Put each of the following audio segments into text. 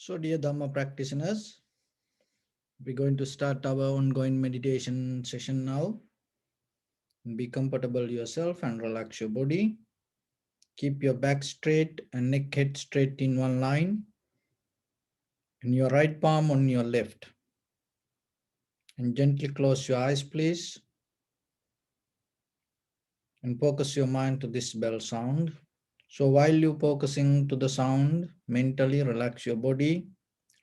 So, dear Dhamma practitioners, we're going to start our ongoing meditation session now. Be comfortable yourself and relax your body. Keep your back straight and neck head straight in one line. And your right palm on your left. And gently close your eyes, please. And focus your mind to this bell sound. So while you're focusing to the sound, mentally relax your body,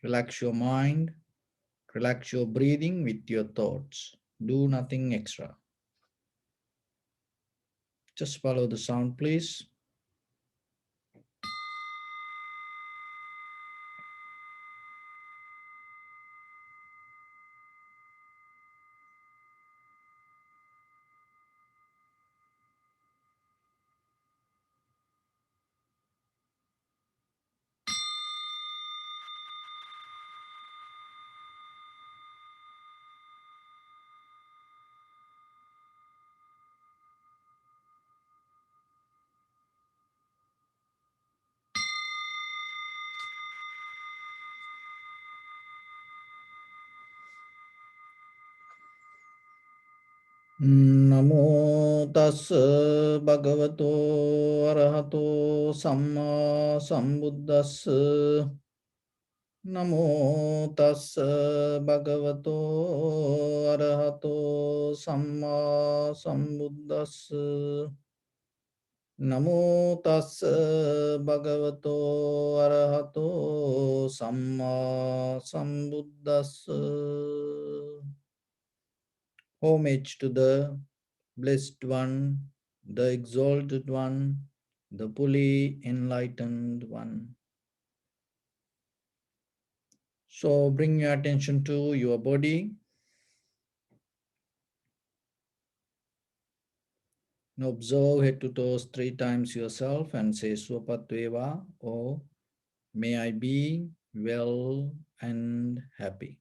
relax your mind, relax your breathing with your thoughts. Do nothing extra. Just follow the sound, please. Namo tassa bhagavato arahato samma sambuddhassa. Namo tassa bhagavato arahato samma sambuddhassa. Namo tassa bhagavato arahato samma sambuddhassa. Homage to the Blessed One, the Exalted One, the fully enlightened One. So bring your attention to your body. Now observe head to toes 3 times yourself and say Swapatveva, or may I be well and happy.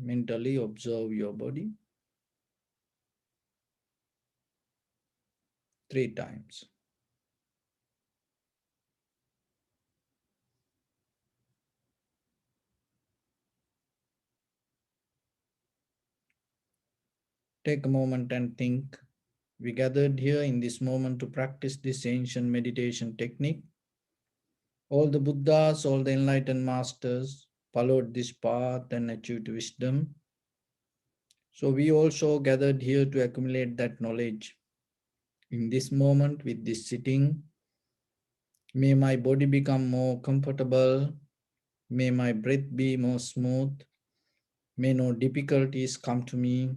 Mentally observe your body 3 times. Take a moment and think. We gathered here in this moment to practice this ancient meditation technique. All the Buddhas, all the enlightened masters followed this path and achieved wisdom. So we also gathered here to accumulate that knowledge. In this moment, with this sitting, may my body become more comfortable. May my breath be more smooth. May no difficulties come to me.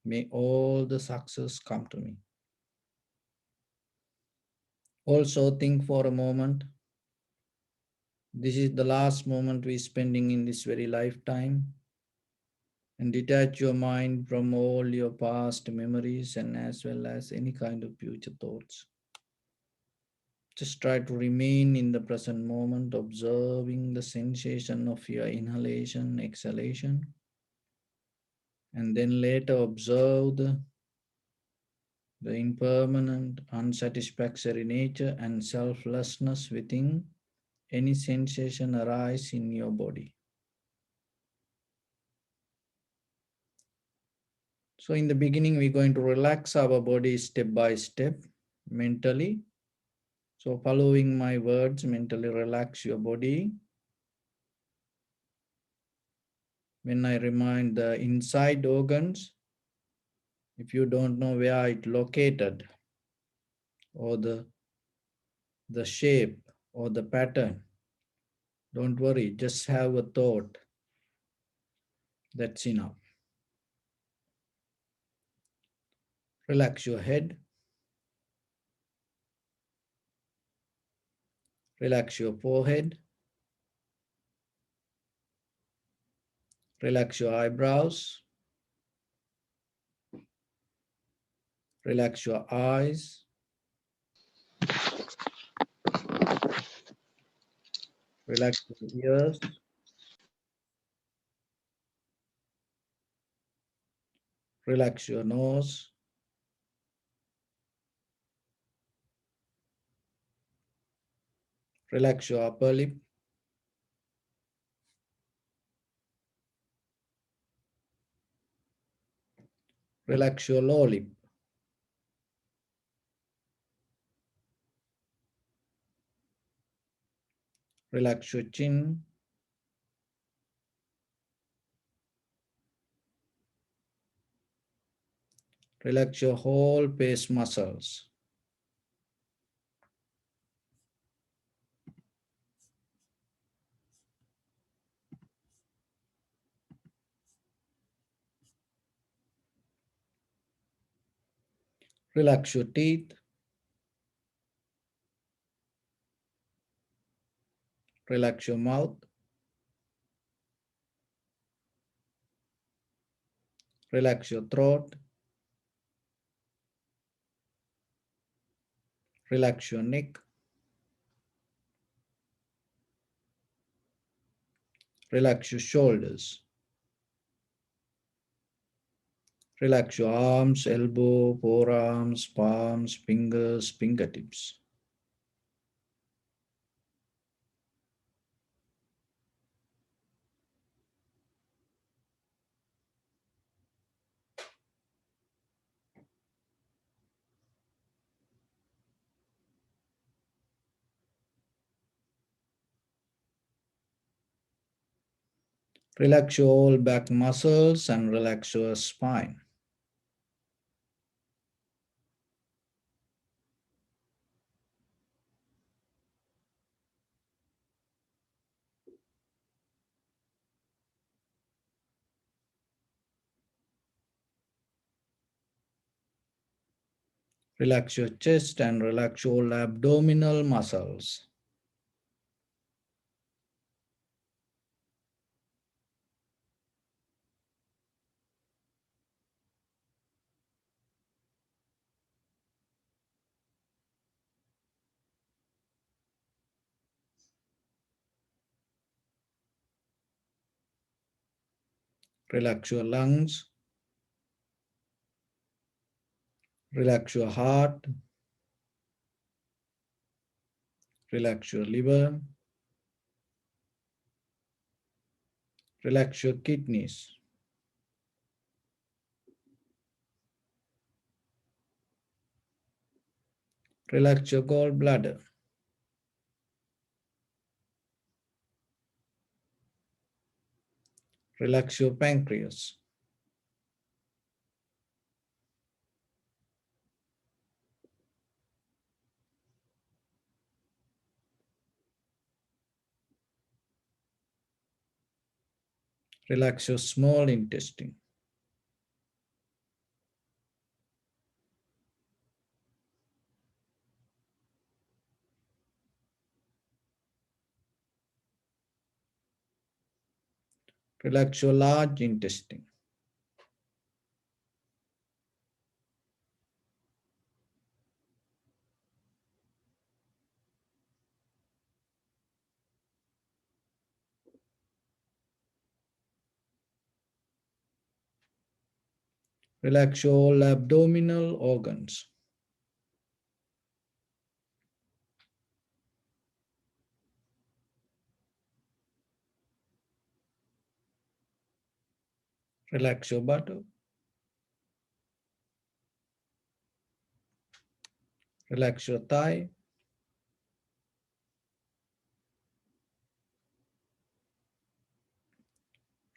May all the success come to me. Also think for a moment. This is the last moment we're spending in this very lifetime. And detach your mind from all your past memories and as well as any kind of future thoughts. Just try to remain in the present moment, observing the sensation of your inhalation, exhalation, and then later observe the impermanent, unsatisfactory nature and selflessness within any sensation arise in your body. So in the beginning, we're going to relax our body step by step mentally. So following my words, mentally relax your body. When I remind the inside organs, if you don't know where it located or the shape or the pattern, don't worry, just have a thought. That's enough. Relax your head. Relax your forehead. Relax your eyebrows. Relax your eyes. Relax your ears. Relax your nose. Relax your upper lip. Relax your lower lip. Relax your chin. Relax your whole face muscles. Relax your teeth. Relax your mouth. Relax your throat. Relax your neck. Relax your shoulders. Relax your arms, elbow, forearms, palms, fingers, fingertips. Relax your whole back muscles and relax your spine. Relax your chest and relax your abdominal muscles. Relax your lungs. Relax your heart. Relax your liver. Relax your kidneys. Relax your gallbladder. Relax your pancreas. Relax your small intestine. Relax your large intestine. Relax your all abdominal organs. Relax your buttock. Relax your thigh.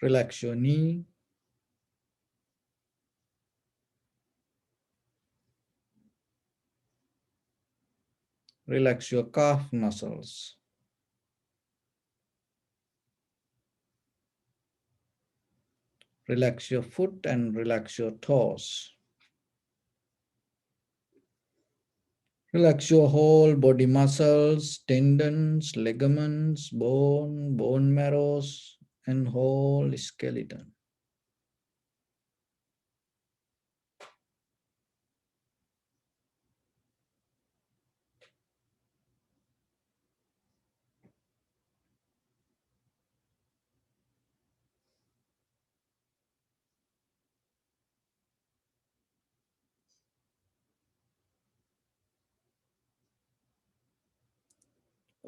Relax your knee. Relax your calf muscles. Relax your foot and relax your toes. Relax your whole body muscles, tendons, ligaments, bone marrows, and whole skeleton.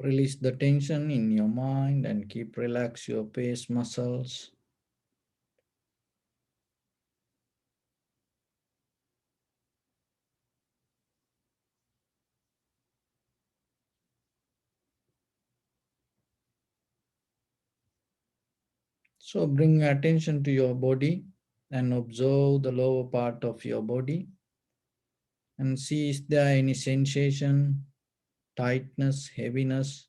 Release the tension in your mind and keep relax your face muscles. So bring your attention to your body and observe the lower part of your body and see is there any sensation, tightness, heaviness.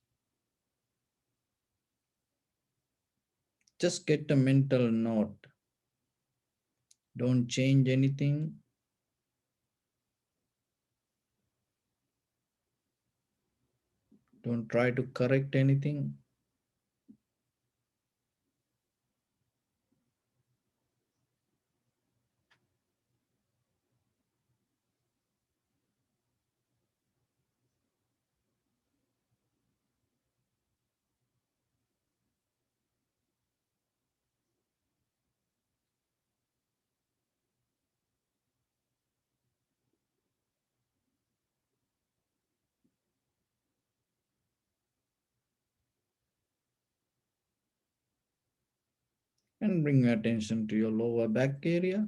Just get a mental note. Don't change anything. Don't try to correct anything. And bring your attention to your lower back area.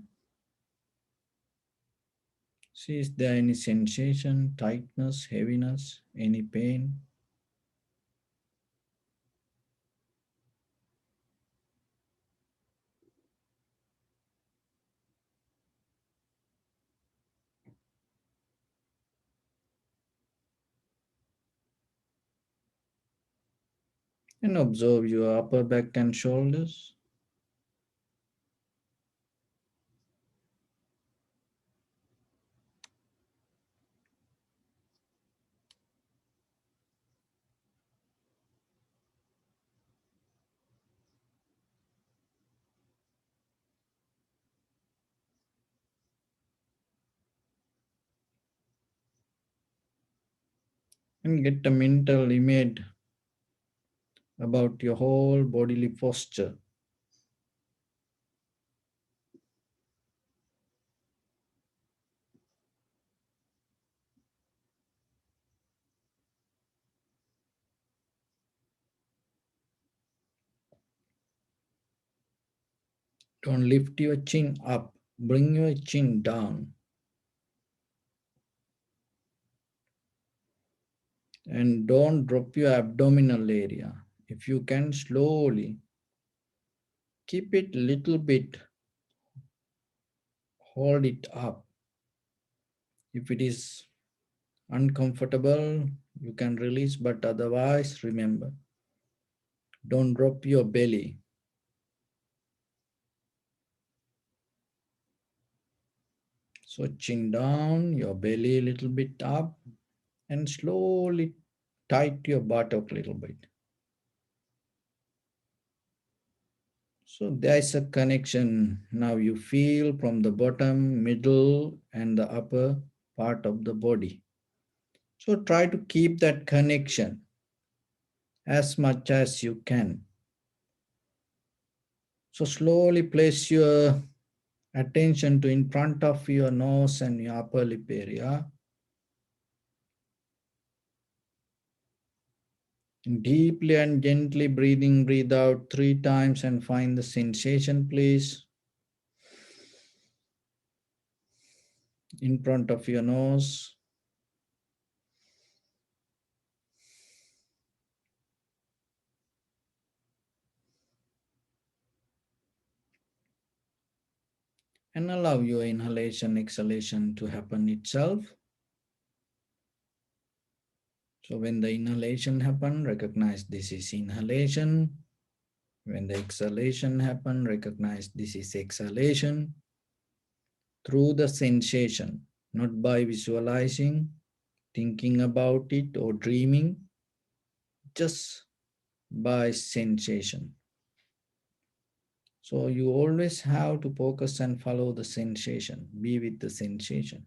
See is there any sensation, tightness, heaviness, any pain. And observe your upper back and shoulders. And get a mental image about your whole bodily posture. Don't lift your chin up, bring your chin down. And don't drop your abdominal area. If you can, slowly keep it little bit, hold it up. If it is uncomfortable, you can release, but otherwise, remember, don't drop your belly. So chin down, your belly a little bit up, and slowly tight your buttock a little bit. So there's a connection. Now you feel from the bottom, middle, and the upper part of the body. So try to keep that connection as much as you can. So slowly place your attention to in front of your nose and your upper lip area. Deeply and gently breathe out 3 times and find the sensation, please. In front of your nose. And allow your inhalation, exhalation to happen itself. So when the inhalation happen, recognize this is inhalation. When the exhalation happen, recognize this is exhalation. Through the sensation, not by visualizing, thinking about it or dreaming, just by sensation. So you always have to focus and follow the sensation, be with the sensation.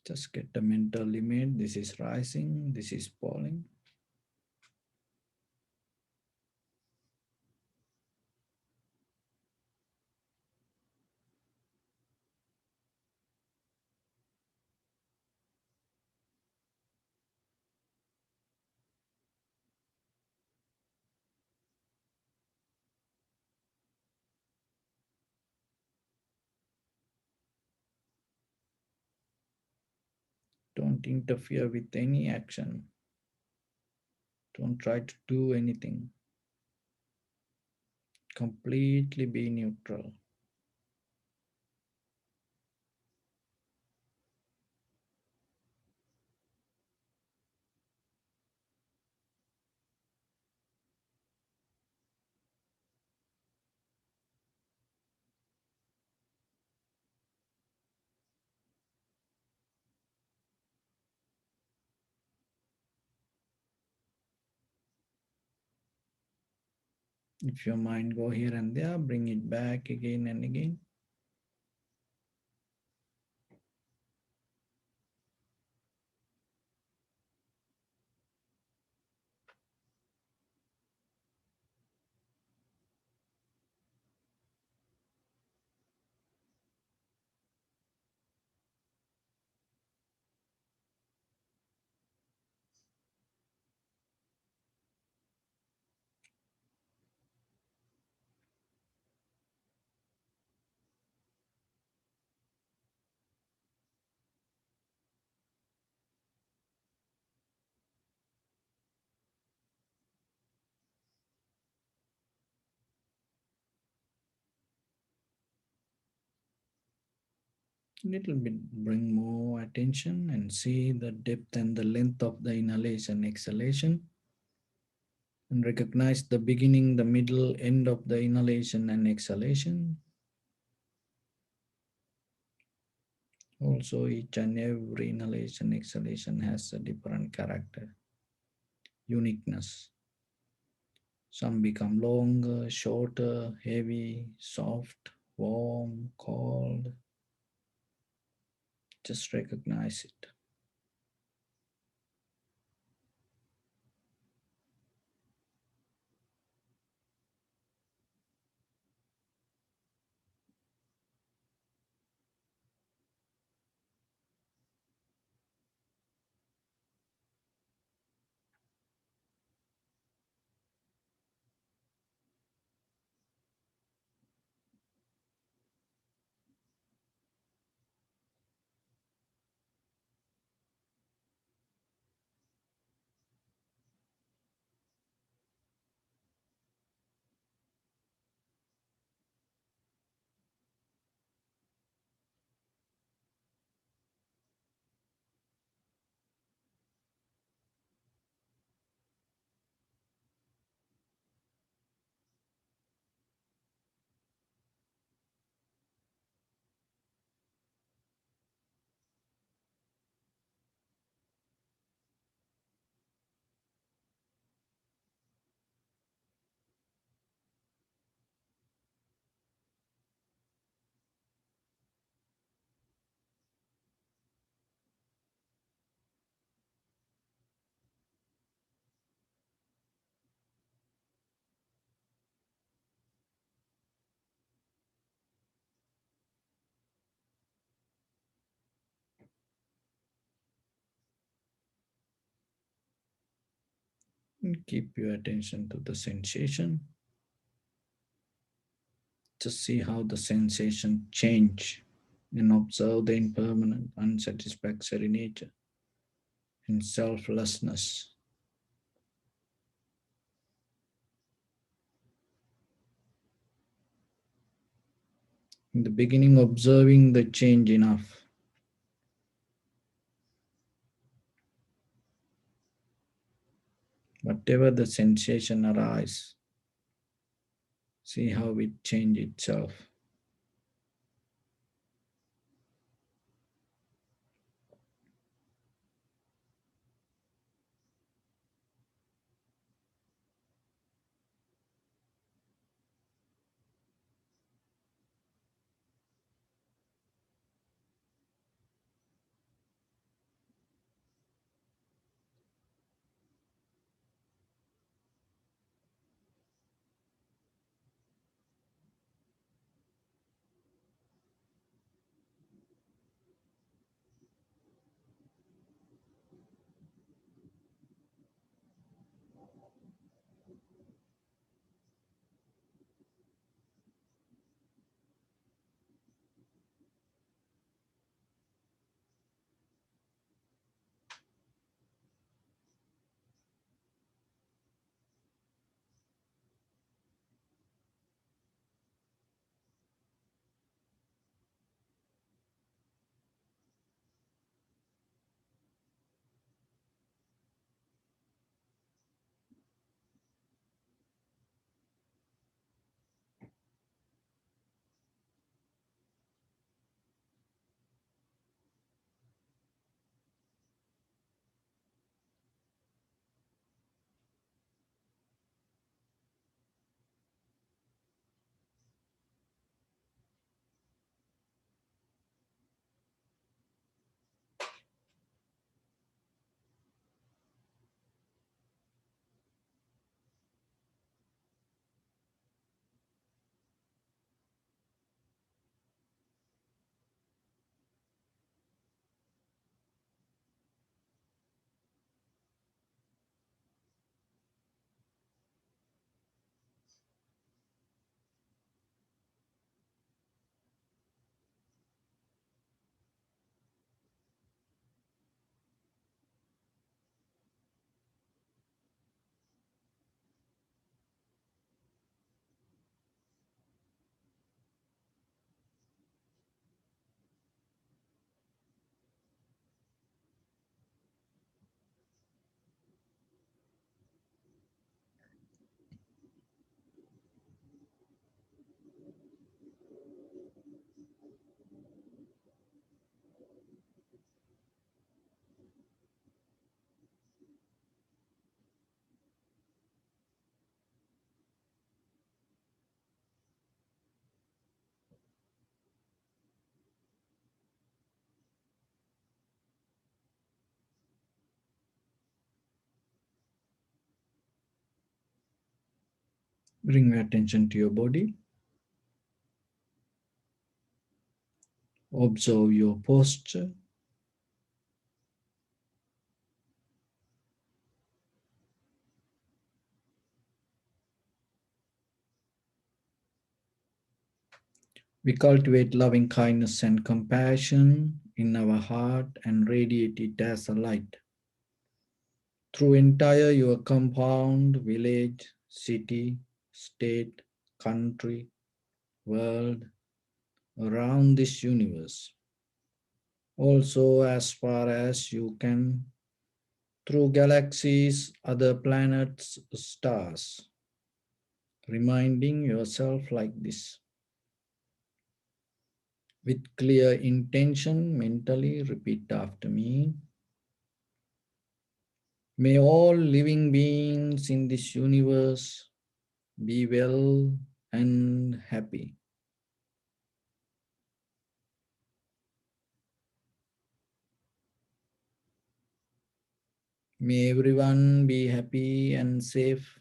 Just get a mental limit. This is rising, this is falling. Don't interfere with any action. Don't try to do anything. Completely be neutral. If your mind go here and there, bring it back again and again. Little bit, bring more attention and see the depth and the length of the inhalation, exhalation, and recognize the beginning, the middle, end of the inhalation and exhalation. Also, each and every inhalation, exhalation has a different character, uniqueness. Some become longer, shorter, heavy, soft, warm, cold. Just recognize it. And keep your attention to the sensation. Just see how the sensation change and observe the impermanent, unsatisfactory nature and selflessness. In the beginning, observing the change enough. Whatever the sensation arise, see how it change itself. Bring your attention to your body. Observe your posture. We cultivate loving kindness and compassion in our heart and radiate it as a light through entire your compound, village, city, state, country, world, around this universe. Also, as far as you can, through galaxies, other planets, stars, reminding yourself like this. With clear intention, mentally repeat after me. May all living beings in this universe be well and happy. May everyone be happy and safe,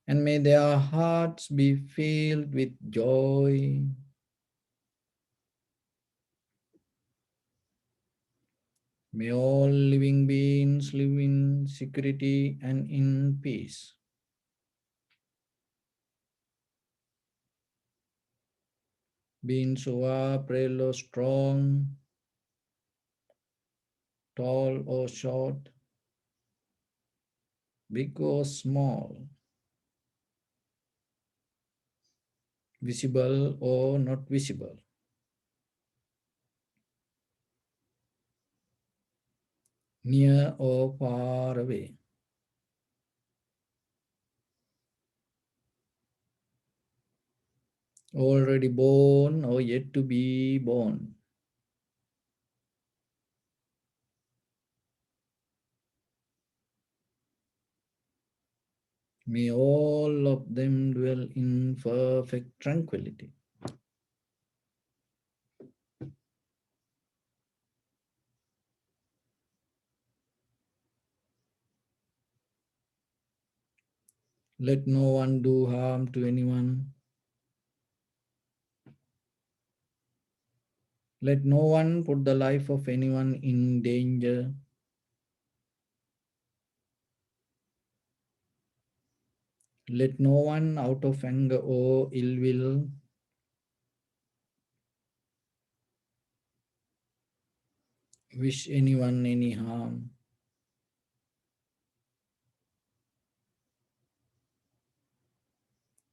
and may their hearts be filled with joy. May all living beings live in security and in peace. Beings who are frail or strong, tall or short, big or small, visible or not visible, near or far away, already born or yet to be born. May all of them dwell in perfect tranquility. Let no one do harm to anyone. Let no one put the life of anyone in danger. Let no one, out of anger or ill will, wish anyone any harm.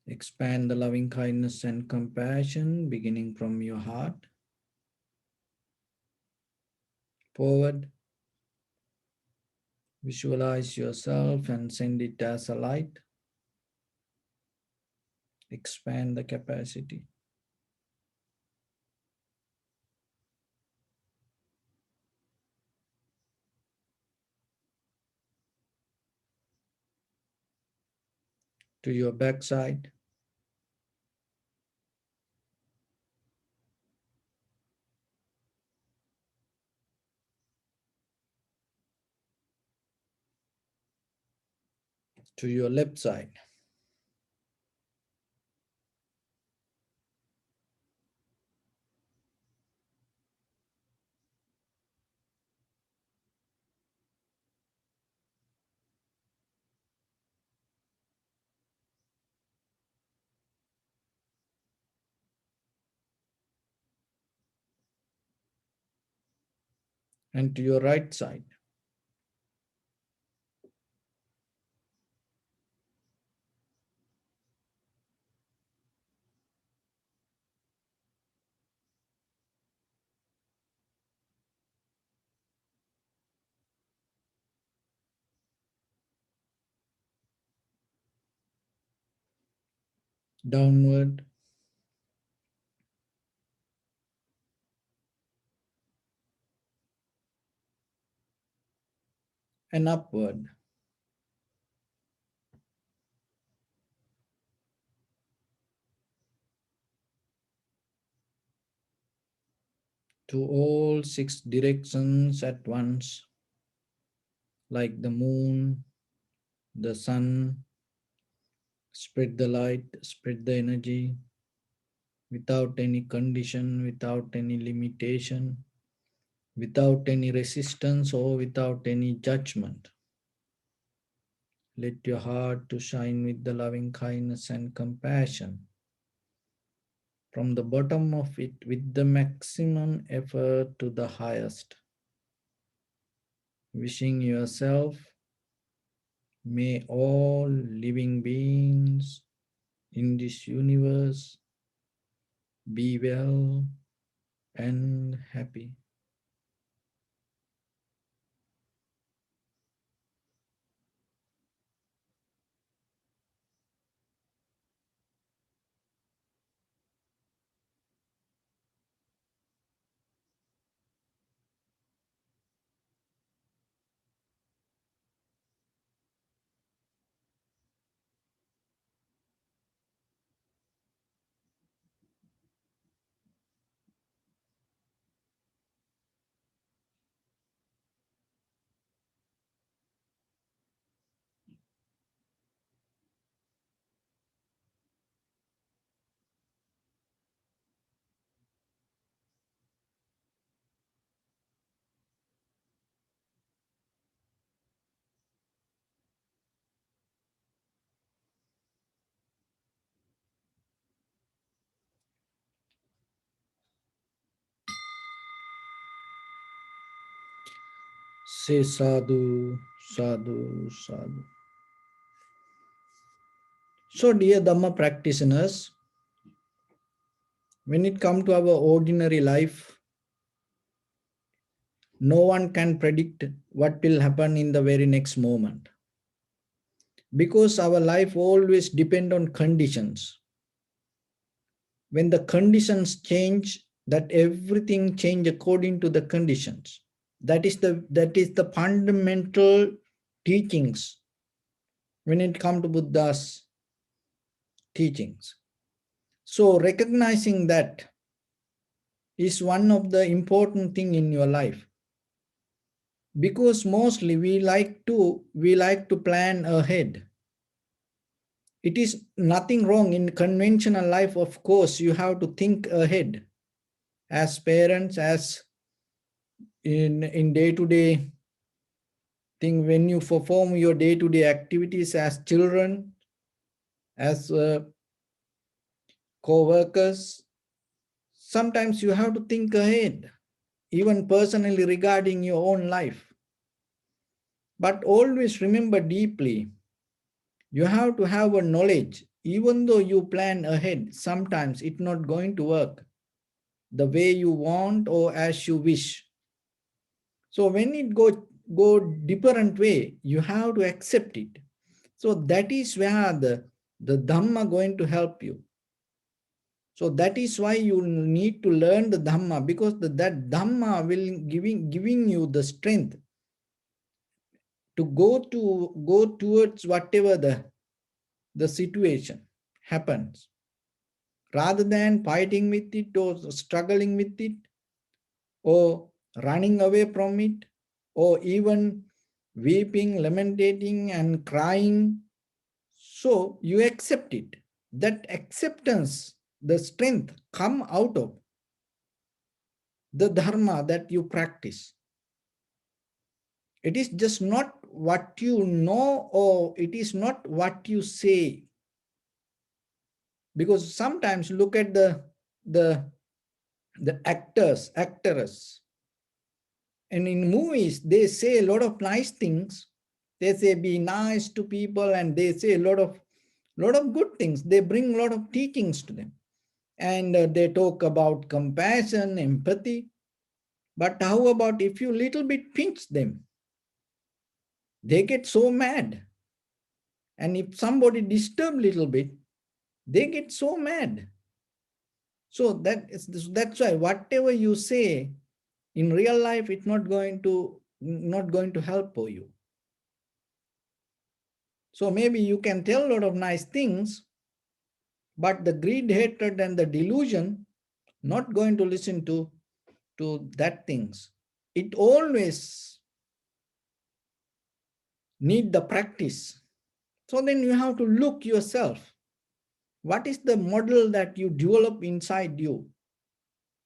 Expand the loving kindness and compassion beginning from your heart forward. Visualize yourself and send it as a light. Expand the capacity to your backside, to your left side, and to your right side. Downward and upward to all six directions at once, like the moon the sun, spread the light, spread the energy without any condition, without any limitation, without any resistance or without any judgment. Let your heart to shine with the loving kindness and compassion from the bottom of it with the maximum effort to the highest. Wishing yourself, may all living beings in this universe be well and happy. Say sadhu, sadhu, sadhu. So, dear Dhamma practitioners, when it comes to our ordinary life, no one can predict what will happen in the very next moment. Because our life always depends on conditions. When the conditions change, that everything change according to the conditions. That is the fundamental teachings when it comes to Buddha's teachings. So recognizing that is one of the important thing in your life, because mostly we like to plan ahead. It is nothing wrong in conventional life. Of course, you have to think ahead as parents, as in day-to-day thing, when you perform your day-to-day activities as children, as co-workers. Sometimes you have to think ahead, even personally regarding your own life. But always remember deeply, you have to have a knowledge. Even though you plan ahead, sometimes it's not going to work the way you want or as you wish. So when it go different way, you have to accept it. So that is where the Dhamma going to help you. So that is why you need to learn the Dhamma, because that Dhamma will giving you the strength to go towards whatever the situation happens, rather than fighting with it or struggling with it or running away from it or even weeping, lamenting and crying. So you accept it. That acceptance, the strength come out of the dharma that you practice. It is just not what you know, or it is not what you say. Because sometimes look at the actors, and in movies they say a lot of nice things. They say be nice to people, and they say a lot of good things. They bring a lot of teachings to them, and they talk about compassion, empathy. But how about if you little bit pinch them? They get so mad. And if somebody disturb little bit, they get so mad. So that's why whatever you say in real life, it's not going to help for you. So maybe you can tell a lot of nice things, but the greed, hatred, and the delusion not going to listen to that things. It always need the practice. So then you have to look yourself. What is the model that you develop inside you?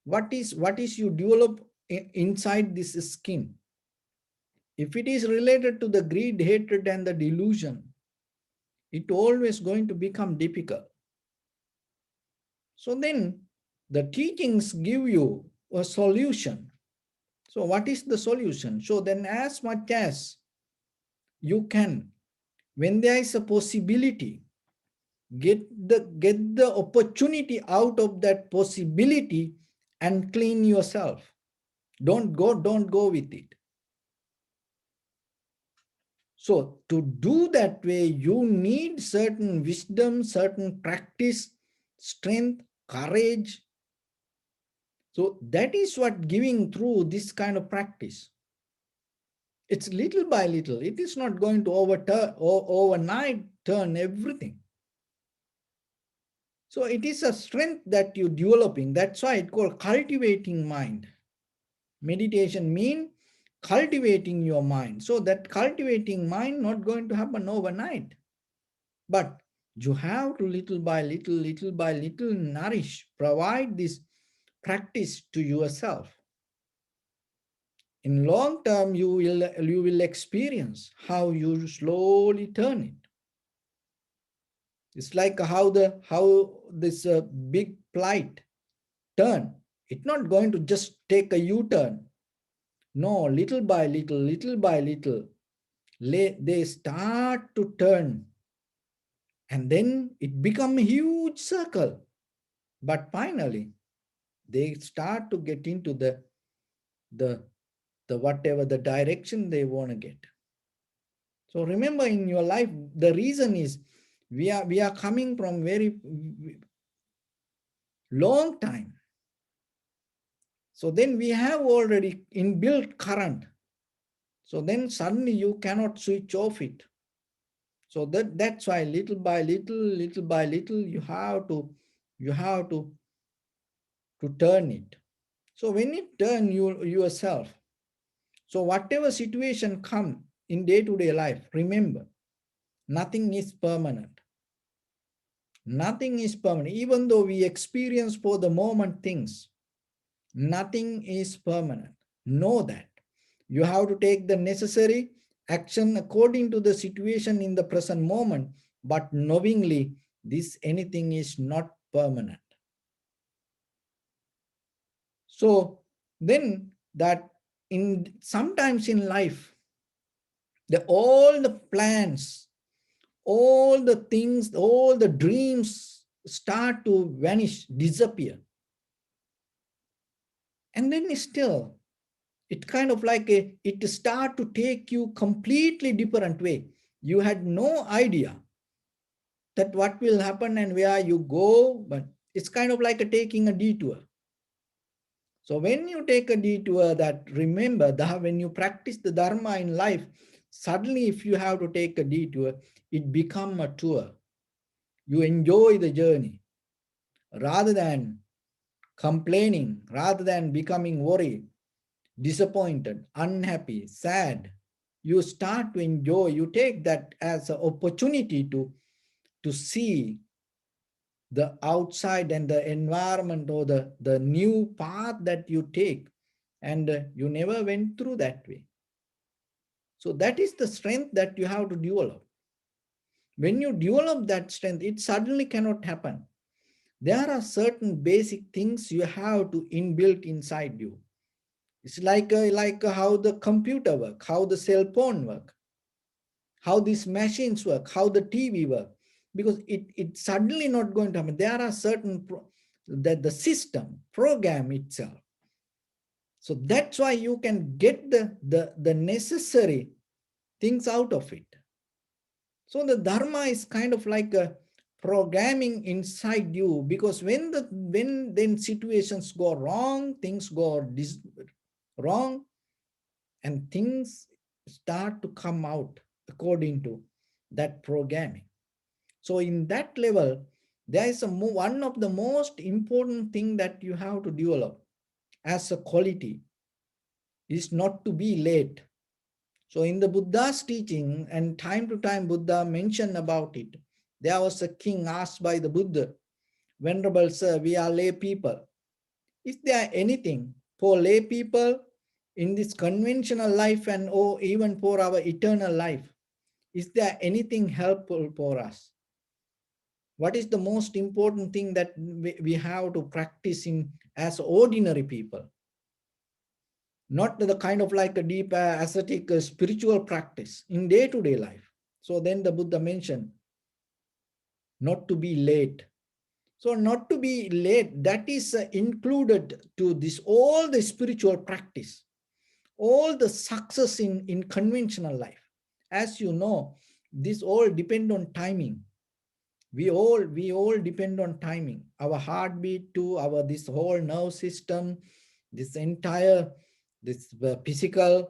What is you develop inside this skin? If it is related to the greed, hatred, and the delusion, it always going to become difficult. So then the teachings give you a solution. So what is the solution? So then as much as you can, when there is a possibility, get the opportunity out of that possibility and clean yourself. Don't go with it. So to do that way, you need certain wisdom, certain practice, strength, courage. So that is what giving through this kind of practice. It's little by little. It is not going to overnight turn everything. So it is a strength that you're developing. That's why it's called cultivating mind. Meditation means cultivating your mind. So that cultivating mind not going to happen overnight. But you have to little by little nourish, provide this practice to yourself. In long term, you will experience how you slowly turn it. It's like how this big flight turn. It's not going to just take a U-turn. No, little by little, they start to turn, and then it become a huge circle. But finally, they start to get into the whatever the direction they want to get. So remember, in your life, the reason is we are coming from very long time. So then we have already inbuilt current. So then suddenly you cannot switch off it. So that's why little by little, you have to turn it. So when you turn yourself, so whatever situation come in day-to-day life, remember, nothing is permanent. Nothing is permanent. Even though we experience for the moment things, nothing is permanent. Know that. You have to take the necessary action according to the situation in the present moment, but knowingly this anything is not permanent. So then that in sometimes in life, all the plans, all the things, all the dreams start to vanish, disappear. And then still, it kind of like it start to take you completely different way. You had no idea that what will happen and where you go, but it's kind of like taking a detour. So when you take a detour, that remember that when you practice the Dharma in life, suddenly if you have to take a detour, it become a tour. You enjoy the journey rather than complaining, rather than becoming worried, disappointed, unhappy, sad. You start to enjoy, you take that as an opportunity to see the outside and the environment, or the new path that you take, and you never went through that way. So that is the strength that you have to develop. When you develop that strength, it suddenly cannot happen. There are certain basic things you have to inbuilt inside you. It's like how the computer work, how the cell phone work, how these machines work, how the TV work, because it's suddenly not going to happen. There are certain that the system program itself. So that's why you can get the necessary things out of it. So the Dharma is kind of like a programming inside you, because when then situations go wrong, things go wrong, and things start to come out according to that programming. So in that level, there is one of the most important thing that you have to develop as a quality is not to be late. So in the Buddha's teaching, and time to time Buddha mentioned about it, there was a king asked by the Buddha, Venerable Sir, we are lay people. Is there anything for lay people in this conventional life and or even for our eternal life? Is there anything helpful for us? What is the most important thing that we have to practice in as ordinary people? Not the kind of like a deep ascetic spiritual practice in day-to-day life. So then the Buddha mentioned not to be late. So not to be late, that is included to this all the spiritual practice, all the success in conventional life. As you know, this all depend on timing. We all depend on timing. Our heartbeat to our this whole nerve system, this entire this physical,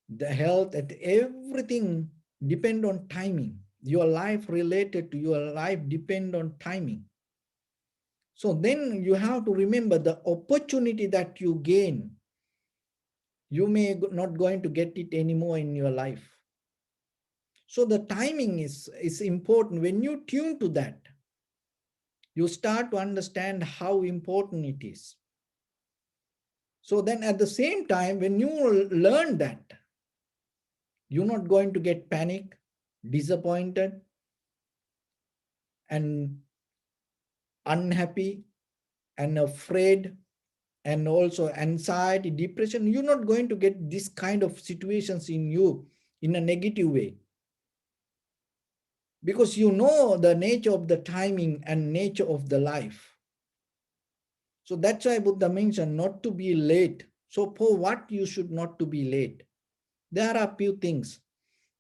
the health, and everything depend on timing. Your life related to your life depend on timing. So then you have to remember the opportunity that you gain. You may not going to get it anymore in your life. So the timing is important. When you tune to that, you start to understand how important it is. So then at the same time, when you learn that, you're not going to get panic, disappointed, and unhappy, and afraid, and also anxiety, depression. You're not going to get this kind of situations in you in a negative way. Because you know the nature of the timing and nature of the life. So that's why Buddha mentioned not to be late. So for what you should not to be late? There are a few things.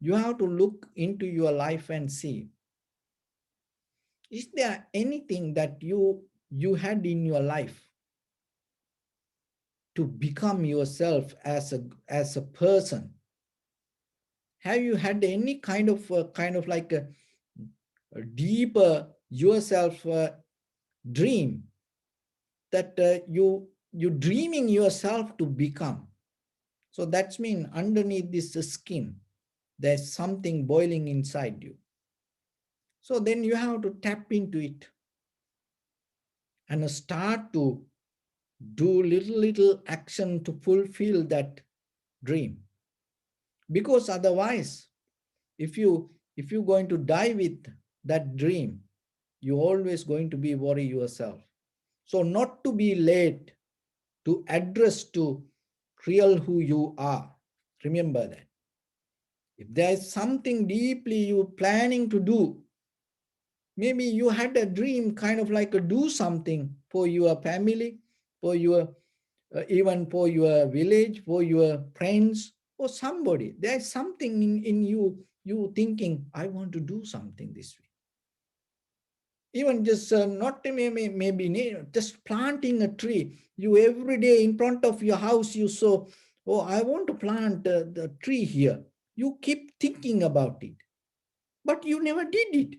You have to look into your life and see, is there anything that you had in your life to become yourself as a person? Have you had any kind of like a deeper yourself dream that you dreaming yourself to become? So that's mean underneath this skin, there's something boiling inside you. So then you have to tap into it and start to do little action to fulfill that dream. Because otherwise, if you're going to die with that dream, you're always going to be worry yourself. So not to be late to address to real who you are. Remember that. If there is something deeply you planning to do, maybe you had a dream kind of like a do something for your family, for your even for your village, for your friends, or somebody. There's something in you thinking, I want to do something this way. Even just not maybe just planting a tree. You every day in front of your house, you saw, oh, I want to plant the tree here. You keep thinking about it, but you never did it.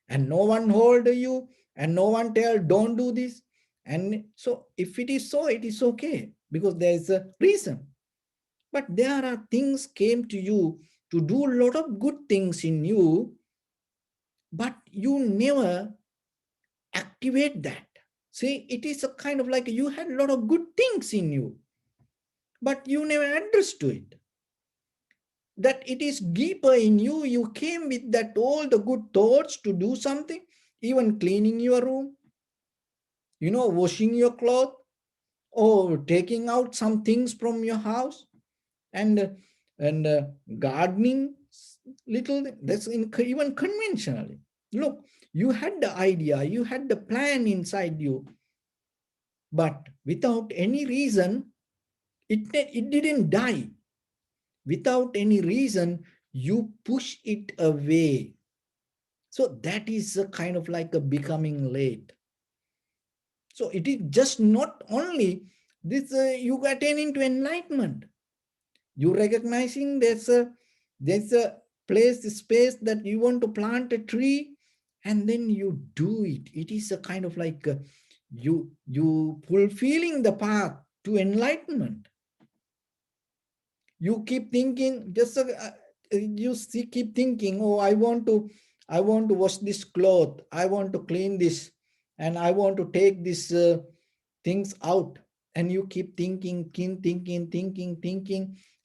And no one hold you, and no one tell, don't do this. And so if it is so, it is okay, because there is a reason. But there are things came to you to do a lot of good things in you, but you never activate that. See, it is a kind of like you had a lot of good things in you, but you never understood it. That it is deeper in you. You came with that all the good thoughts to do something, even cleaning your room, washing your clothes, or taking out some things from your house, and gardening little. That's even conventionally. Look, you had the idea, you had the plan inside you, but without any reason, it didn't die. Without any reason, you push it away. So that is a kind of like a becoming late. So it is just not only this, you attain into enlightenment. You recognizing there's a place, space that you want to plant a tree, and then you do it. It is a kind of like you fulfilling the path to enlightenment. You keep thinking, keep thinking, oh, I want to wash this cloth, I want to clean this, and I want to take this things out. And you keep thinking,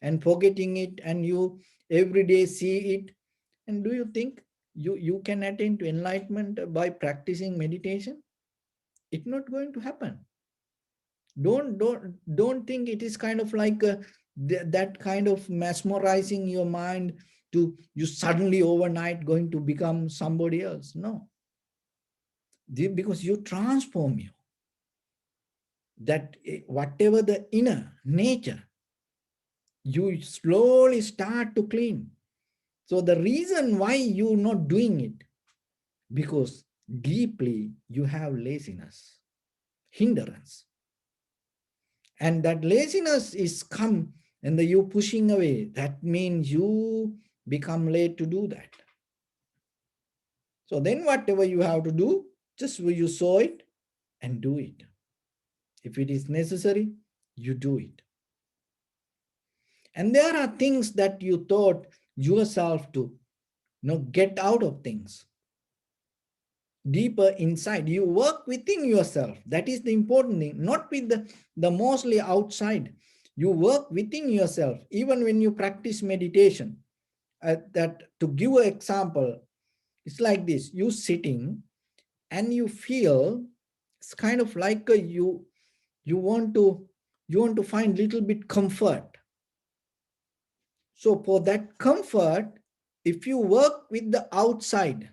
and forgetting it, and you every day see it. And do you think you can attain to enlightenment by practicing meditation? It's not going to happen. Don't think it is kind of like that kind of mesmerizing your mind to you suddenly overnight going to become somebody else. No, because you transform you, that whatever the inner nature, you slowly start to clean. So the reason why you're not doing it, because deeply you have laziness, hindrance. And that laziness is come, and you pushing away, that means you become late to do that. So then whatever you have to do, just you saw it and do it. If it is necessary, you do it. And there are things that you thought yourself to get out of things. Deeper inside, you work within yourself. That is the important thing, not with the mostly outside. You work within yourself. Even when you practice meditation, that to give an example, it's like this: you sitting and you feel it's kind of like you want to find little bit comfort. So for that comfort, if you work with the outside,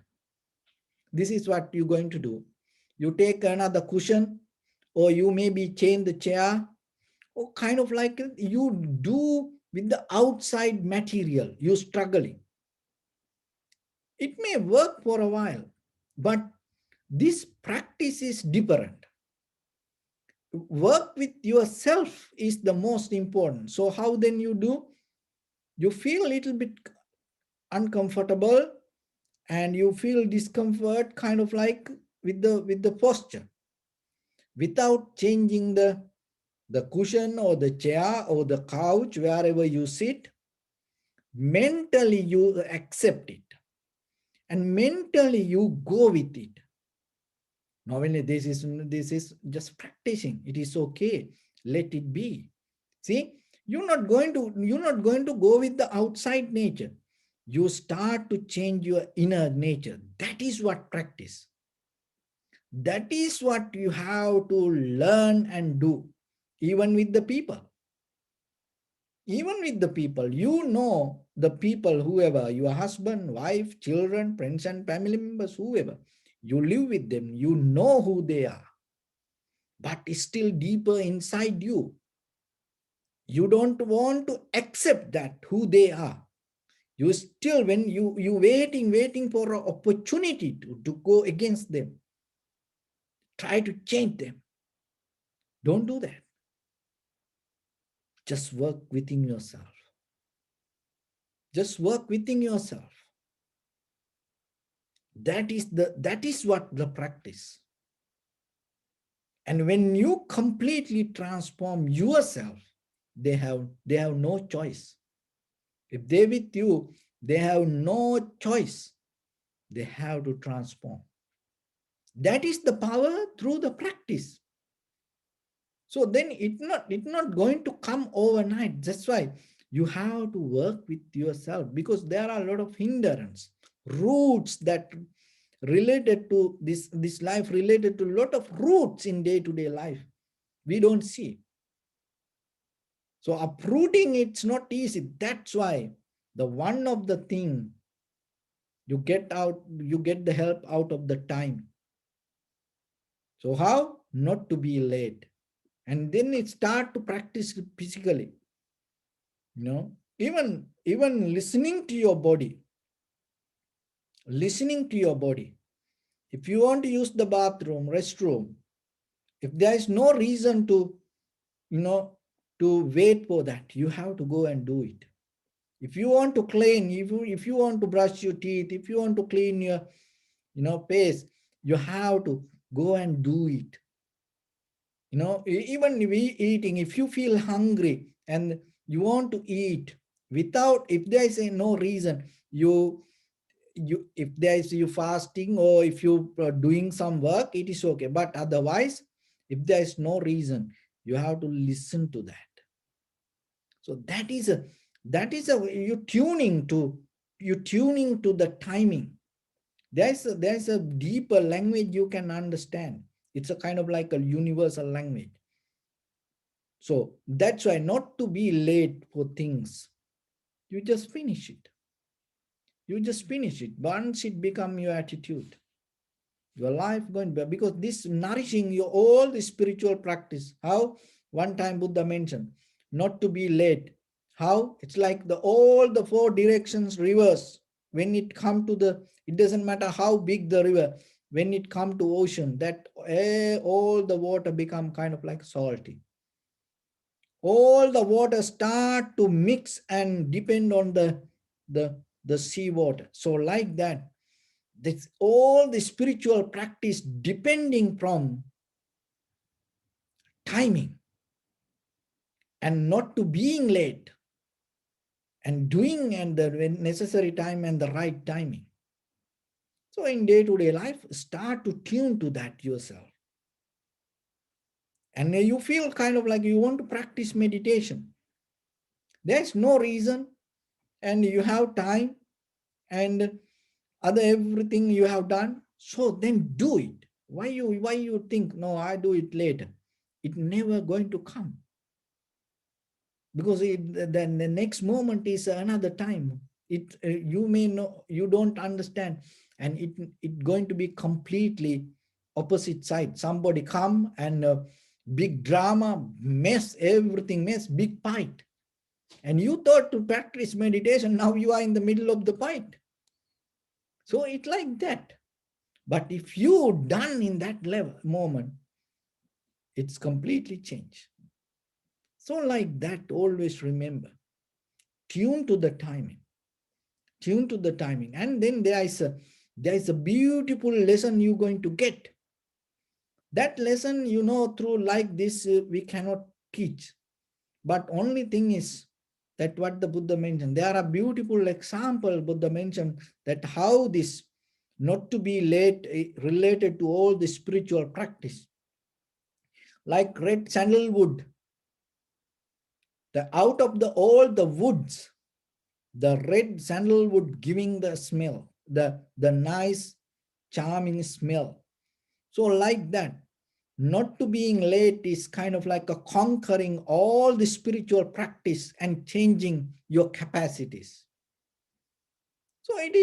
this is what you're going to do. You take another cushion, or you maybe change the chair, or kind of like you do with the outside material, you're struggling. It may work for a while, but this practice is different. Work with yourself is the most important. So how then you do? You feel a little bit uncomfortable, and you feel discomfort kind of like with the posture, without changing the cushion or the chair or the couch, wherever you sit. Mentally you accept it, and mentally you go with it. Not only this is just practicing. It is okay. Let it be. See, you're not going to go with the outside nature. You start to change your inner nature. That is what practice. That is what you have to learn and do, even with the people. Even with the people, the people, whoever, your husband, wife, children, friends and family members, whoever, you live with them, you know who they are. But it's still deeper inside you. You don't want to accept that who they are. You still, when you waiting for an opportunity to go against them, try to change them. Don't do that. Just work within yourself. Just work within yourself. That is what the practice. And when you completely transform yourself, they have no choice. If they're with you, they have no choice. They have to transform. That is the power through the practice. So then it's not going to come overnight. That's why you have to work with yourself, because there are a lot of hindrance, roots that related to this life, related to a lot of roots in day-to-day life we don't see. So uprooting it's not easy. That's why the one of the thing you get the help out of the time. So how? Not to be late. And then it start to practice physically. Even listening to your body. Listening to your body. If you want to use the bathroom, restroom, if there is no reason to wait for that, you have to go and do it. If you want to clean, if you want to brush your teeth, if you want to clean your face, you have to go and do it. Even we eating, if you feel hungry and You want to eat without, if there is no reason, if there is you fasting or if you are doing some work, it is okay. But otherwise, if there is no reason, you have to listen to that. So that is a you tuning to the timing. There's a deeper language you can understand. It's a kind of like a universal language. So that's why not to be late for things. You just finish it. You just finish it. Once it become your attitude, your life going to, because this nourishing your all the spiritual practice. How? One time Buddha mentioned, not to be late. How? It's like the all the four directions rivers. When it come to the, it doesn't matter how big the river, when it come to ocean, that all the water become kind of like salty. All the water start to mix and depend on the sea water. So like that, this all the spiritual practice depending from timing and not to being late and doing and the necessary time and the right timing. So in day-to-day life, start to tune to that yourself. And you feel kind of like you want to practice meditation. There's no reason, and you have time and other everything you have done. So then do it. Why you think, no, I do it later? It never going to come. Because then the next moment is another time. You may know, you don't understand, and it going to be completely opposite side. Somebody come and big drama, mess, everything mess, big fight, and you thought to practice meditation, now you are in the middle of the fight. So it's like that. But if you done in that level moment, it's completely changed. So like that, always remember, tune to the timing. Tune to the timing. And then there is a beautiful lesson you're going to get. That lesson, through like this, we cannot teach. But only thing is that what the Buddha mentioned, there are beautiful example Buddha mentioned that how this not to be late related to all the spiritual practice. Like red sandalwood, the out of the all the woods, the red sandalwood giving the smell, the nice, charming smell. So like that, not to being late is kind of like a conquering all the spiritual practice and changing your capacities. So it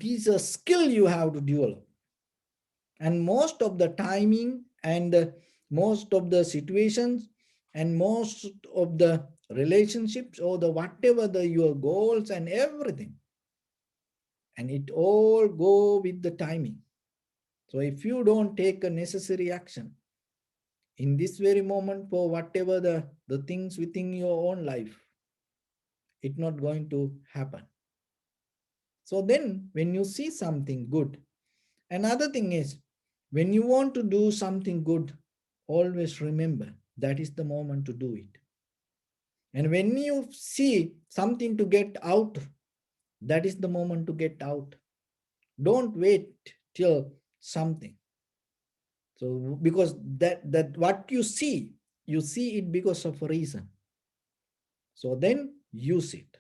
is a skill you have to develop. And most of the timing and most of the situations and most of the relationships or the whatever your goals and everything, and it all go with the timing. So if you don't take a necessary action in this very moment for whatever the things within your own life, it's not going to happen. So then when you see something good, another thing is, when you want to do something good, always remember that is the moment to do it. And when you see something to get out, that is the moment to get out. Don't wait till something. So because that what you see it because of a reason. So then use it.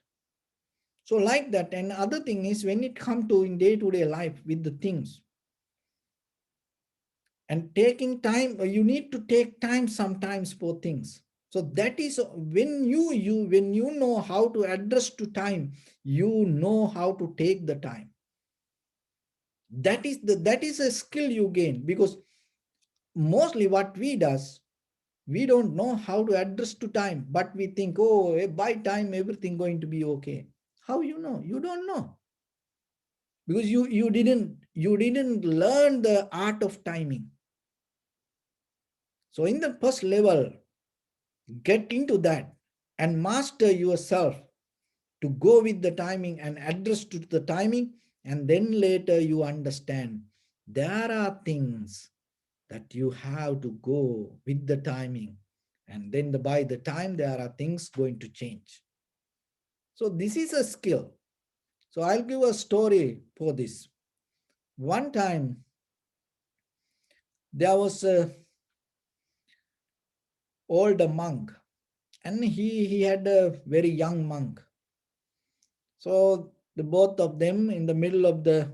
So like that. And other thing is, when it comes to in day-to-day life with the things, and taking time, you need to take time sometimes for things. So that is when you know how to address to time, you know how to take the time. That is a skill you gain, because mostly what we don't know how to address to time, but we think, oh, by time everything going to be okay. How you know? You don't know, because you didn't learn the art of timing. So in the first level, get into that and master yourself to go with the timing and address to the timing. And then later you understand there are things that you have to go with the timing And then by the time there are things going to change. So this is a skill. So I'll give a story for this. One time there was a old monk, and he had a very young monk. So the both of them in the middle of the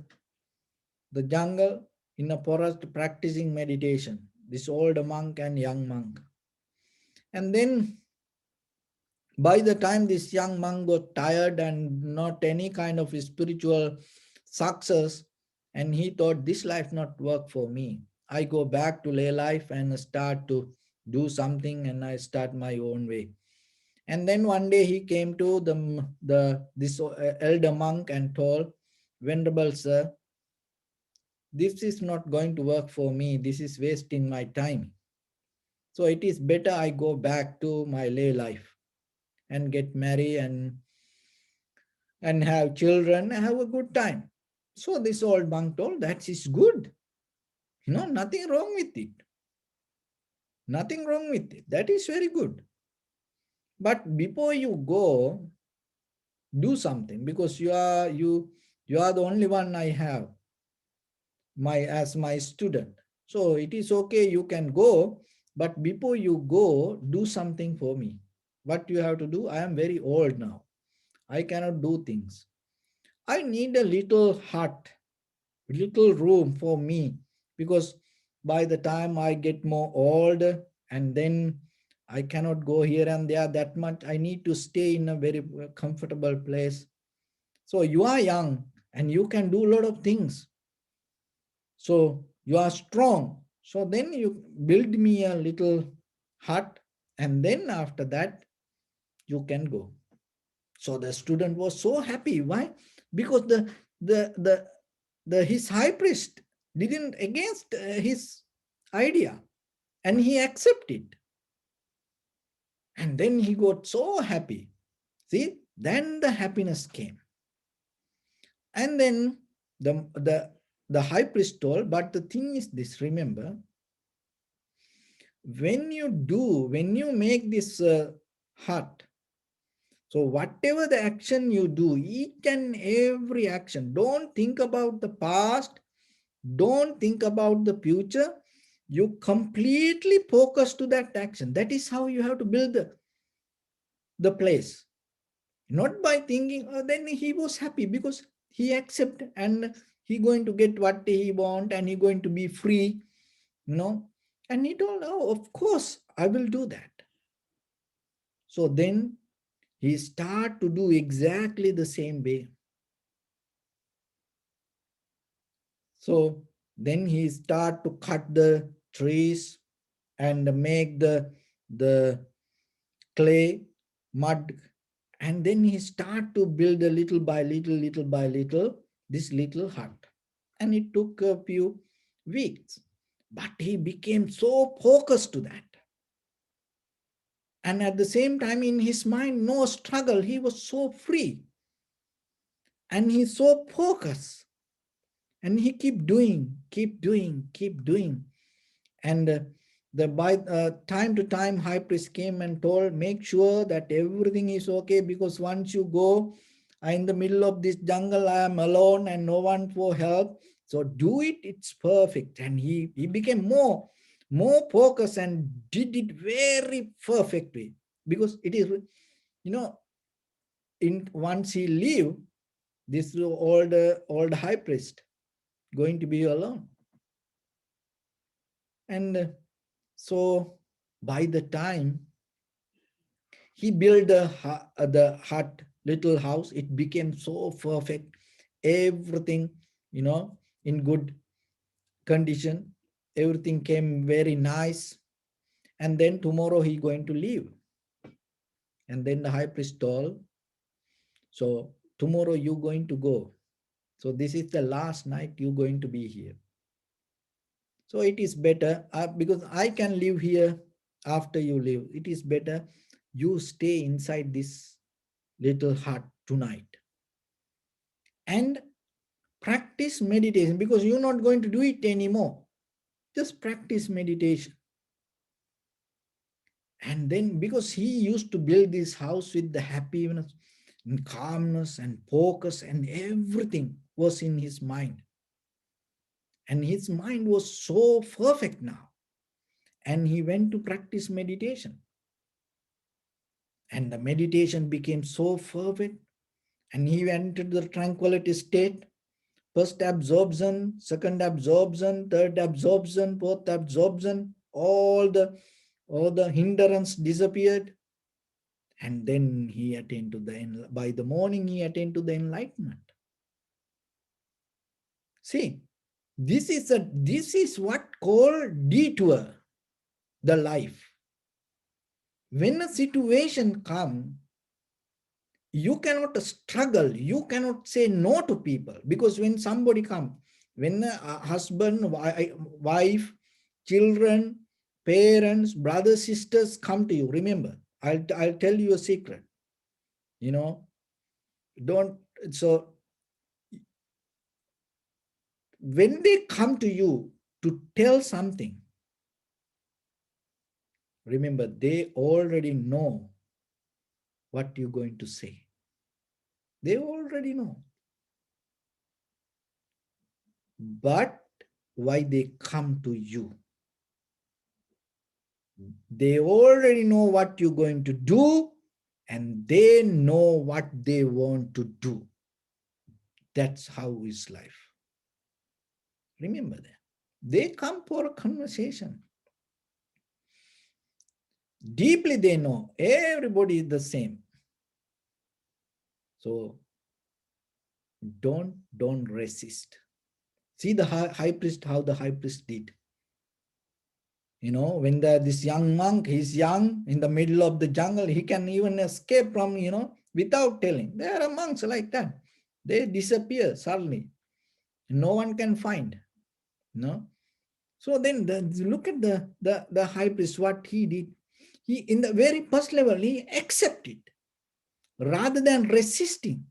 jungle in a forest practicing meditation. This old monk and young monk. And then by the time this young monk got tired and not any kind of spiritual success, and he thought this life not work for me. I go back to lay life and start to do something, and I start my own way. And then one day he came to the this elder monk and told, Venerable sir, this is not going to work for me. This is wasting my time. So it is better I go back to my lay life and get married and have children and have a good time. So this old monk told, that is good. Nothing wrong with it. Nothing wrong with it. That is very good. But before you go, do something, because you are the only one I have as my student. So it is okay, you can go, but before you go, do something for me. What you have to do? I am very old now. I cannot do things. I need a little hut, little room for me, because by the time I get more old, and then I cannot go here and there that much. I need to stay in a very comfortable place. So you are young and you can do a lot of things. So you are strong. So then you build me a little hut, and then after that you can go. So the student was so happy. Why? Because the the his high priest didn't against his idea, and he accepted. And then he got so happy. See, then the happiness came. And then the high priest told, but the thing is this, remember, when you make this hut, so whatever the action you do, each and every action, don't think about the past, don't think about the future. You completely focus to that action. That is how you have to build the place. Not by thinking, oh, then he was happy because he accepted, and he going to get what he want, and he going to be free, And he told, oh, of course, I will do that. So then he start to do exactly the same way. So then he start to cut the trees and make the clay, mud, and then he start to build a little by little, this little hut. And it took a few weeks, but he became so focused to that. And at the same time, in his mind, no struggle. He was so free. And he's so focused. And he keep doing. And the by time to time, high priest came and told, make sure that everything is okay, because once you go in the middle of this jungle, I am alone and no one for help. So do it, it's perfect. And he became more focused and did it very perfectly, because it is, in once he leave, this old high priest going to be alone. And so by the time he built the hut, little house, it became so perfect. Everything, in good condition. Everything came very nice. And then tomorrow he going to leave. And then the high priest told, so tomorrow you going to go. So this is the last night you going to be here. So it is better, because I can live here after you leave. It is better you stay inside this little hut tonight and practice meditation, because you're not going to do it anymore. Just practice meditation. And then because he used to build this house with the happiness and calmness and focus, and everything was in his mind. And his mind was so perfect now. And he went to practice meditation. And the meditation became so perfect. And he went to the tranquility state. First absorption, second absorption, third absorption, fourth absorption, all the hindrance disappeared. And then he attained to by the morning he attained to the enlightenment. See, this is what called detour, the life. When a situation comes, you cannot struggle, you cannot say no to people, because when somebody comes, when a husband, wife, children, parents, brothers, sisters come to you, remember, I'll tell you a secret, you know, don't, so when they come to you to tell something, remember, they already know what you're going to say. They already know. But why they come to you? They already know what you're going to do, and they know what they want to do. That's how is life. Remember that. They come for a conversation. Deeply they know everybody is the same. So don't resist. See the high priest, how the high priest did. You know, when this young monk, he's young, in the middle of the jungle, he can even escape from, without telling. There are monks like that. They disappear suddenly. No one can find. No. So then look at the high priest, what he did. He, in the very first level, he accepted rather than resisting.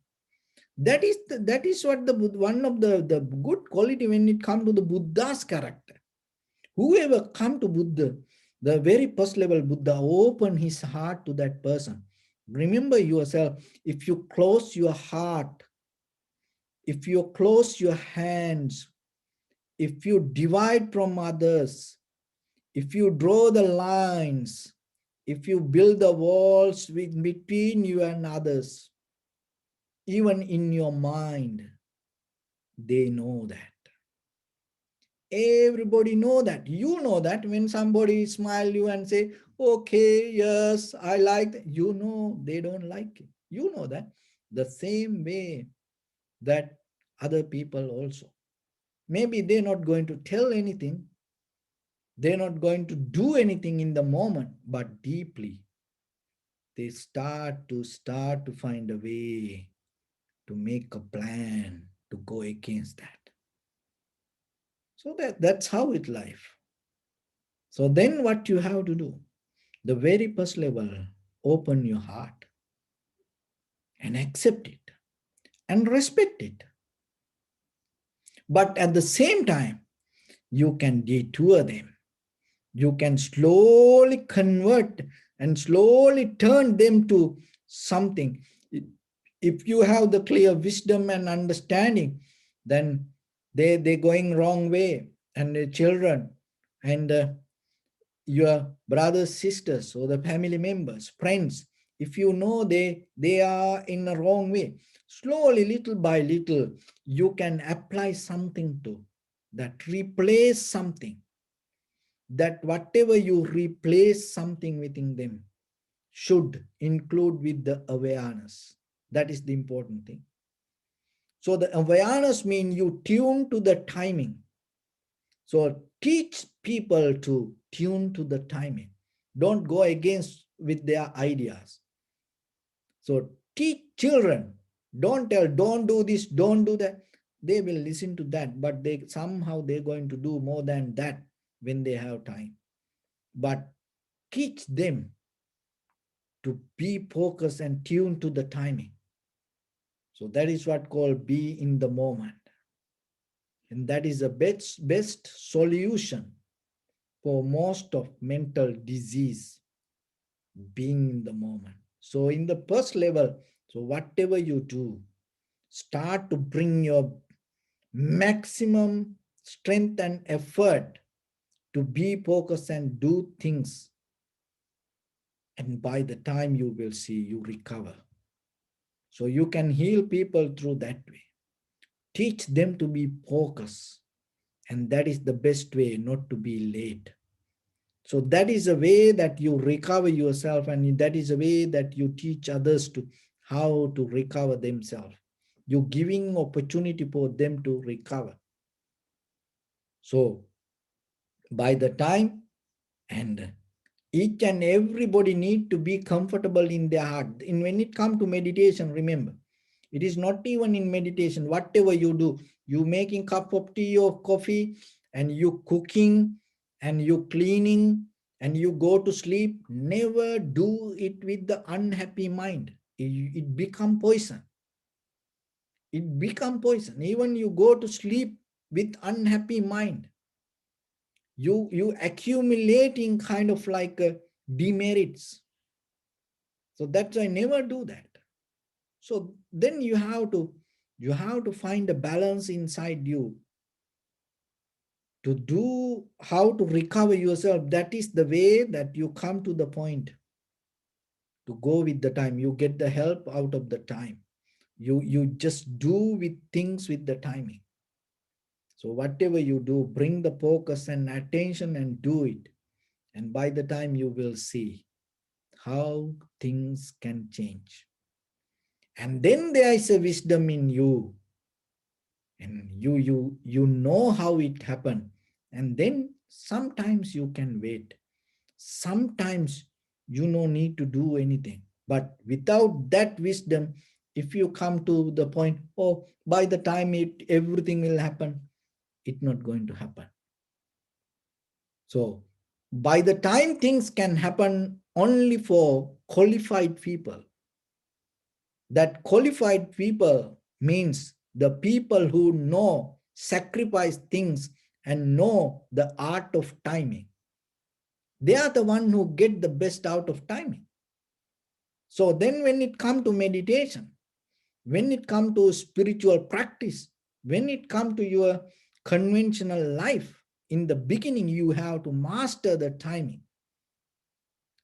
That is what one of the good quality when it comes to the Buddha's character. Whoever come to Buddha, the very first level Buddha, open his heart to that person. Remember yourself, if you close your heart, if you close your hands, if you divide from others, if you draw the lines, if you build the walls between you and others, even in your mind, they know that. Everybody know that. You know that when somebody smile you and say, okay, yes, I like that. You know they don't like it. You know that. The same way that other people also. Maybe they're not going to tell anything. They're not going to do anything in the moment, but deeply they start to find a way to make a plan to go against that. So that's how it's life. So then what you have to do, the very first level, open your heart and accept it and respect it. But at the same time, you can detour them. You can slowly convert and slowly turn them to something. If you have the clear wisdom and understanding, then they're going wrong way, and the children and your brothers, sisters, or the family members, friends, if you know they are in the wrong way, slowly, little by little, you can apply something to that, replace something, that whatever you replace something within them should include with the awareness. That is the important thing. So the awareness means you tune to the timing. So teach people to tune to the timing. Don't go against with their ideas. So teach children. Don't tell, don't do this, don't do that. They will listen to that, but they're going to do more than that when they have time. But teach them to be focused and tuned to the timing. So that is what called be in the moment. And that is the best solution for most of mental disease. being in the moment. So in the first level, so whatever you do, start to bring your maximum strength and effort to be focused and do things. And by the time you will see, you recover. So you can heal people through that way. Teach them to be focused. And that is the best way, not to be late. So that is a way that you recover yourself, and that is a way that you teach others to how to recover themselves. You're giving opportunity for them to recover. So by the time, and each and everybody need to be comfortable in their heart. And when it comes to meditation, remember, it is not even in meditation, whatever you do, you making cup of tea or coffee, and you cooking, and you cleaning, and you go to sleep, never do it with the unhappy mind. It become poison. It become poison. Even you go to sleep with unhappy mind, you accumulating kind of like demerits. So that's why never do that. So then you have to find a balance inside you to do how to recover yourself. That is the way that you come to the point to go with the time. You get the help out of the time. You just do with things with the timing. So whatever you do, bring the focus and attention and do it. And by the time you will see how things can change. And then there is a wisdom in you, and you know how it happened. And then sometimes you can wait. Sometimes you no need to do anything. But without that wisdom, if you come to the point, oh, by the time everything will happen, it's not going to happen. So by the time things can happen only for qualified people. That qualified people means the people who know sacrifice things and know the art of timing. They are the one who get the best out of timing. So then when it comes to meditation, when it comes to spiritual practice, when it comes to your conventional life, in the beginning you have to master the timing.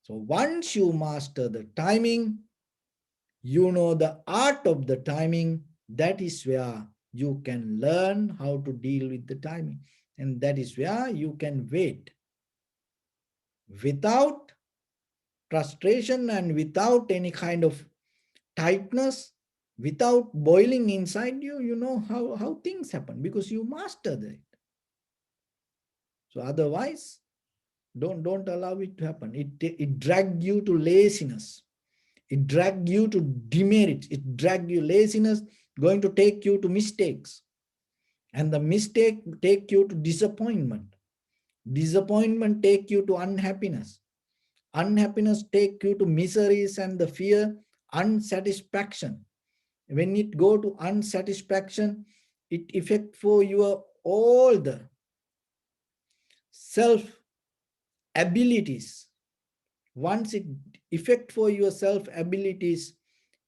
So once you master the timing, you know the art of the timing. That is where you can learn how to deal with the timing. And that is where you can wait without frustration and without any kind of tightness, without boiling inside you. You know how things happen because you mastered it. So otherwise, don't allow it to happen. It drag you to laziness. It drag you to demerit. It drag you laziness, going to take you to mistakes. And the mistake take you to disappointment. Disappointment take you to unhappiness. Unhappiness take you to miseries and the fear, unsatisfaction. When it go to unsatisfaction, it affect for your all the self abilities. Once it affect for your self abilities,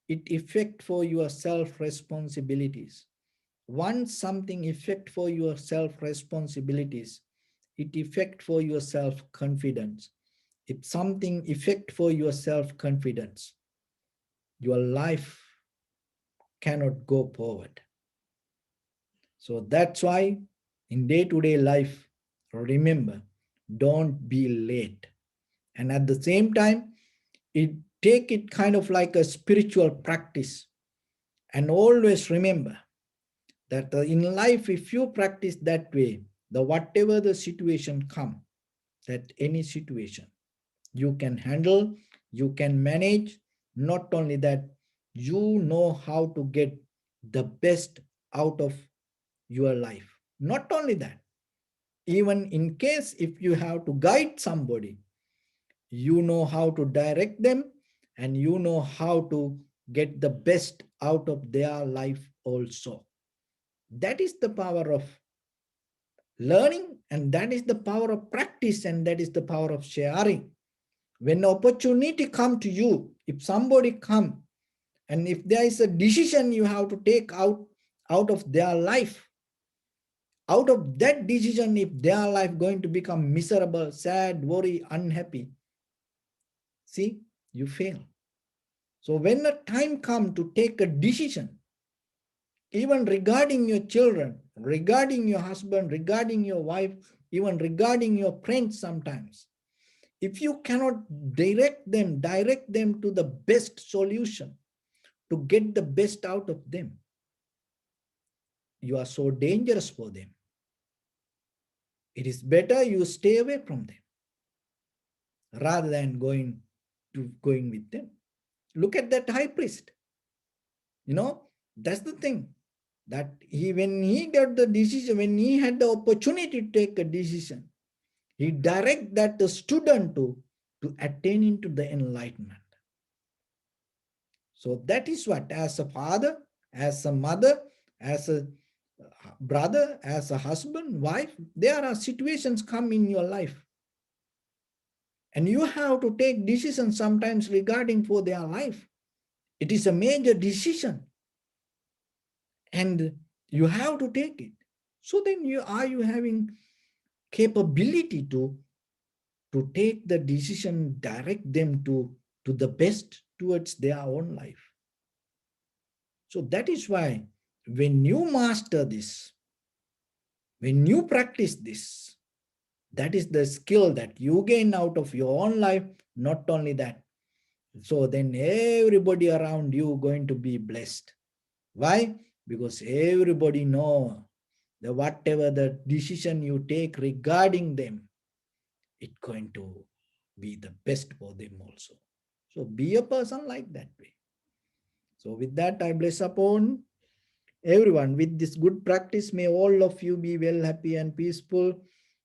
it affect for your self responsibilities. Once something effect for your self responsibilities, it effect for your self confidence. If something effect for your self confidence, your life cannot go forward. So that's why in day-to-day life, remember, don't be late. And at the same time, take it kind of like a spiritual practice. And always remember that in life, if you practice that way, the whatever the situation come, that any situation you can handle, you can manage. Not only that, you know how to get the best out of your life. Not only that, even in case if you have to guide somebody, you know how to direct them, and you know how to get the best out of their life also. That is the power of learning, and that is the power of practice, and that is the power of sharing. When opportunity come to you, if somebody come, and if there is a decision you have to take out of their life, out of that decision, if their life going to become miserable, sad, worry, unhappy, see, you fail. So when the time come to take a decision, even regarding your children, regarding your husband, regarding your wife, even regarding your friends sometimes, if you cannot direct them to the best solution to get the best out of them, you are so dangerous for them. It is better you stay away from them rather than going with them. Look at that high priest. That's the thing. That when he got the decision, when he had the opportunity to take a decision, he direct that the student to attain into the enlightenment. So that is what, as a father, as a mother, as a brother, as a husband, wife, there are situations come in your life. And you have to take decisions sometimes regarding for their life. It is a major decision. And you have to take it. So then you having capability to take the decision, direct them to the best towards their own life. So that is why when you master this, when you practice this, that is the skill that you gain out of your own life. Not only that, so then everybody around you going to be blessed. Why? Because everybody know that whatever the decision you take regarding them, it's going to be the best for them also. So be a person like that way. So with that, I bless upon everyone with this good practice. May all of you be well, happy and peaceful.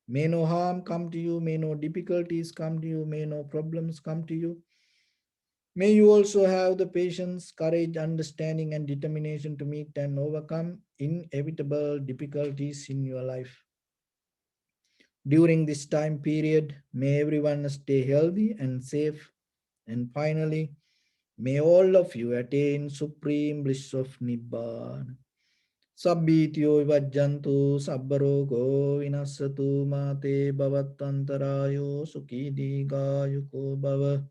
May no harm come to you. May no difficulties come to you. May no problems come to you. May you also have the patience, courage, understanding, and determination to meet and overcome inevitable difficulties in your life. During this time period, may everyone stay healthy and safe. And finally, may all of you attain supreme bliss of Nibbana. Sabbityo vajjantu sabbarogo vinasatu mate bhavatantarayo sukhi digayuko bhava.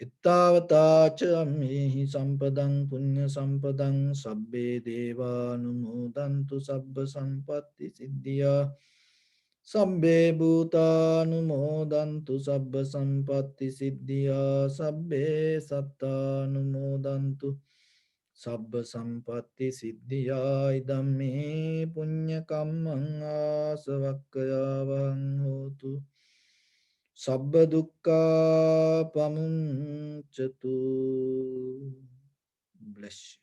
Ittavata cha ammehi sampadang punya sampadang sabbe deva anumodantu sabba sampatti siddhya. Sabbe bhuta anumodantu sabba sampatti siddhya. Sabbe satta anumodantu sabba sampatti siddhya. Idam me punya kammang asavakkaya hotu. Sabba dukkha pamuncatu. Bless you.